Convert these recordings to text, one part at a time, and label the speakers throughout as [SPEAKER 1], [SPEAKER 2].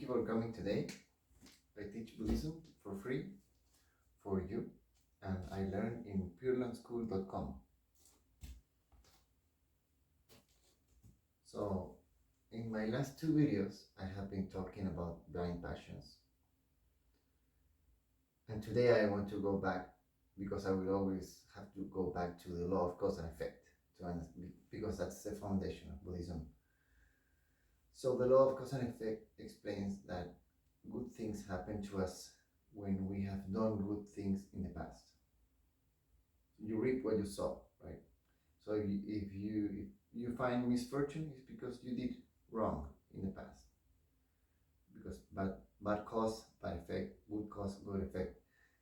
[SPEAKER 1] you for coming today. I teach Buddhism for free for you, and I learn in purelandschool.com. So, in my last two videos, I have been talking about blind passions. And today I want to go back, because I will always have to go back to the law of cause and effect, because that's the foundation of Buddhism. So the law of cause and effect explains that good things happen to us when we have done good things in the past. You reap what you sow, right? So if you find misfortune, it's because you did wrong in the past. Because bad cause, bad effect, good cause, good effect,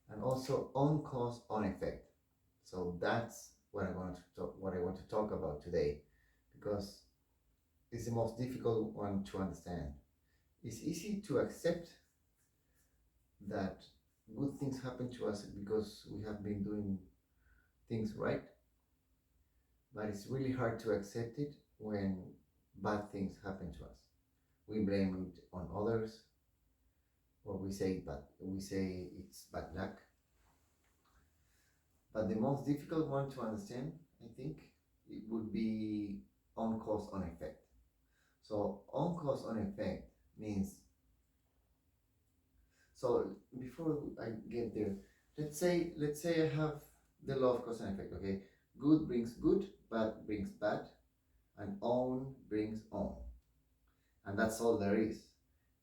[SPEAKER 1] and also on cause, on effect. So that's what I want to talk about today, because it's the most difficult one to understand. It's easy to accept that good things happen to us because we have been doing things right, but it's really hard to accept it when bad things happen to us. We blame it on others, or we say it's bad luck. But the most difficult one to understand, I think, it would be on cause, on effect. So on cause, on effect means, so before I get there, let's say I have the law of cause and effect, okay? Good brings good, bad brings bad, and on brings on. And that's all there is.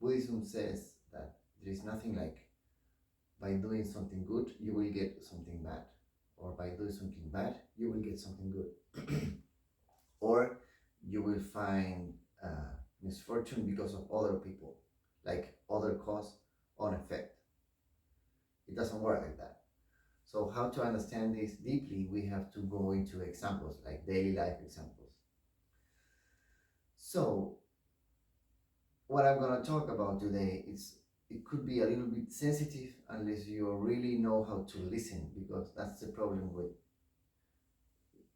[SPEAKER 1] Buddhism says that there is nothing like by doing something good, you will get something bad. Or by doing something bad, you will get something good. Or you will find misfortune because of other people, like other cause on effect. It doesn't work like that. So how to understand this deeply, we have to go into examples, like daily life examples. So what I'm going to talk about today it could be a little bit sensitive unless you really know how to listen, because that's the problem with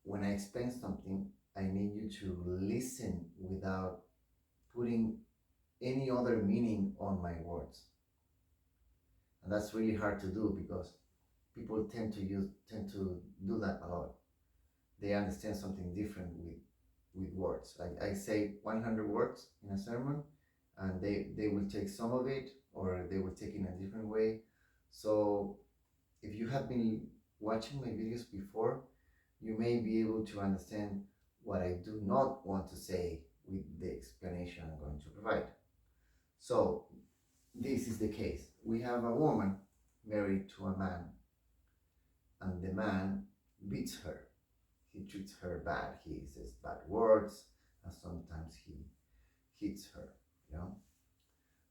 [SPEAKER 1] when I explain something, I need you to listen without putting any other meaning on my words. And that's really hard to do, because people tend to do that a lot. They understand something different with words. Like I say 100 words in a sermon, and they will take some of it, or they will take it in a different way. So if you have been watching my videos before, you may be able to understand what I do not want to say with the explanation I'm going to provide. So this is the case. We have a woman married to a man, and the man beats her. He treats her bad. He says bad words, and sometimes he hits her.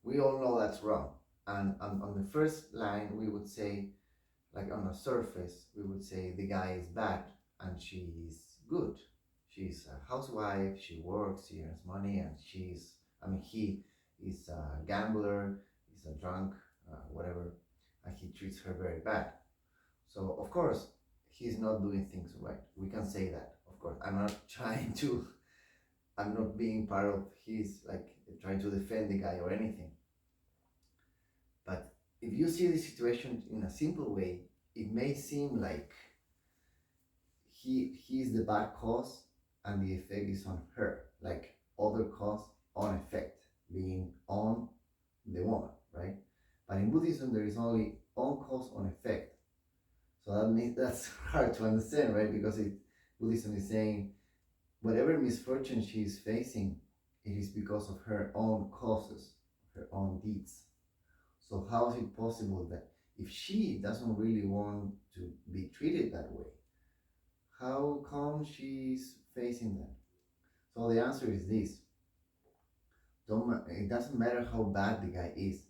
[SPEAKER 1] We all know that's wrong. And on the first line, we would say, like on a surface, we would say the guy is bad and she is good. She's a housewife, she works, she earns money, and he is a gambler, he's a drunk, whatever, and he treats her very bad. So of course, he's not doing things right. We can say that, of course. I'm not being part of his, like, trying to defend the guy or anything. But if you see the situation in a simple way, it may seem like he is the bad cause and the effect is on her, like other cause on effect, being on the woman, right? But in Buddhism, there is only on cause, on effect. So that means that's hard to understand, right? Because Buddhism is saying whatever misfortune she is facing, it is because of her own causes, her own deeds. So how is it possible that if she doesn't really want to be treated that way, how come she's facing that? So the answer is this. It doesn't matter how bad the guy is.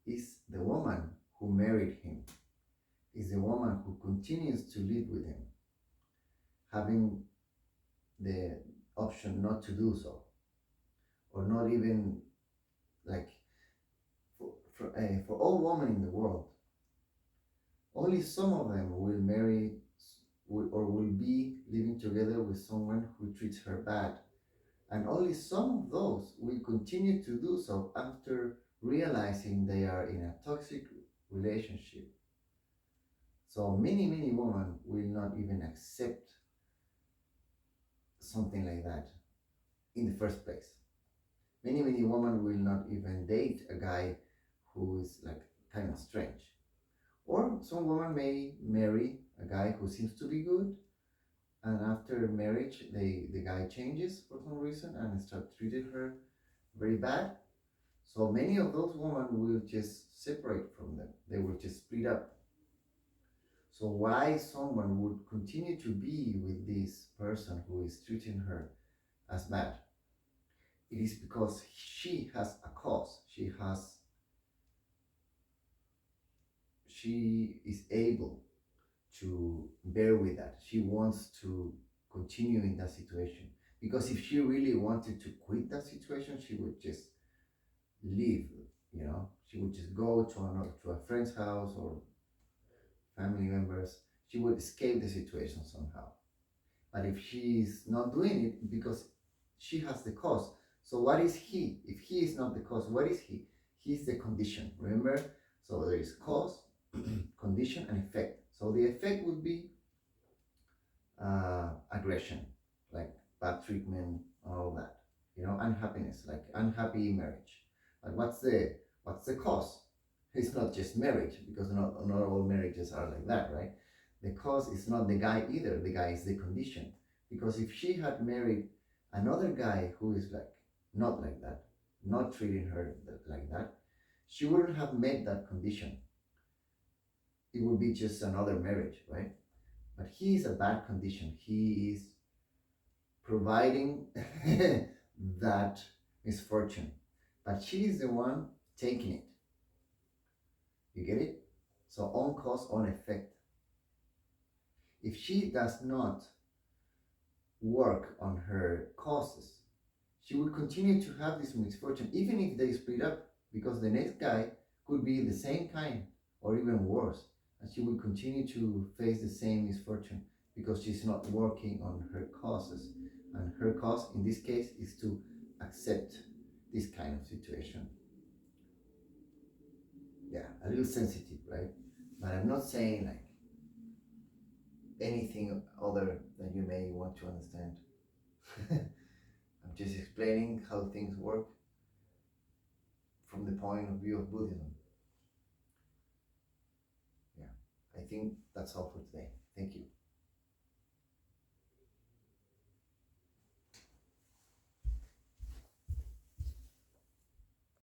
[SPEAKER 1] It's the woman who married him. It's the woman who continues to live with him, having the option not to do so, or not even, like, for all women in the world, only some of them will marry or will be living together with someone who treats her bad, and only some of those will continue to do so after realizing they are in a toxic relationship. So many women will not even accept something like that in the first place. Many women will not even date a guy who is like kind of strange. Or some women may marry a guy who seems to be good, and after marriage, the guy changes for some reason and start treating her very bad. So many of those women will just separate from them. They will just split up. So why someone would continue to be with this person who is treating her as bad? It is because she has a cause. She is able to bear with that. She wants to continue in that situation. Because if she really wanted to quit that situation, she would just leave, you know. She would just go to another to a friend's house or family members. She would escape the situation somehow. But if she's not doing it because she has the cause. So what is he? If he is not the cause, what is he? He's the condition. Remember? So there is cause, condition, and effect. So the effect would be aggression, like bad treatment, all that. You know, unhappiness, like unhappy marriage. Like what's the cause? It's not just marriage, because not all marriages are like that, right? The cause is not the guy either. The guy is the condition. Because if she had married another guy who is like not like that, not treating her like that, she wouldn't have met that condition. It would be just another marriage, right? But he is a bad condition. He is providing that misfortune. But she is the one taking it. You get it? So on cause, on effect. If she does not work on her causes, she will continue to have this misfortune, even if they split up, because the next guy could be the same kind or even worse. And she will continue to face the same misfortune because she's not working on her causes. And her cause in this case is to accept this kind of situation. Yeah, a little sensitive, right? But I'm not saying like anything other than you may want to understand. I'm just explaining how things work from the point of view of Buddhism. Yeah, I think that's all for today. Thank you.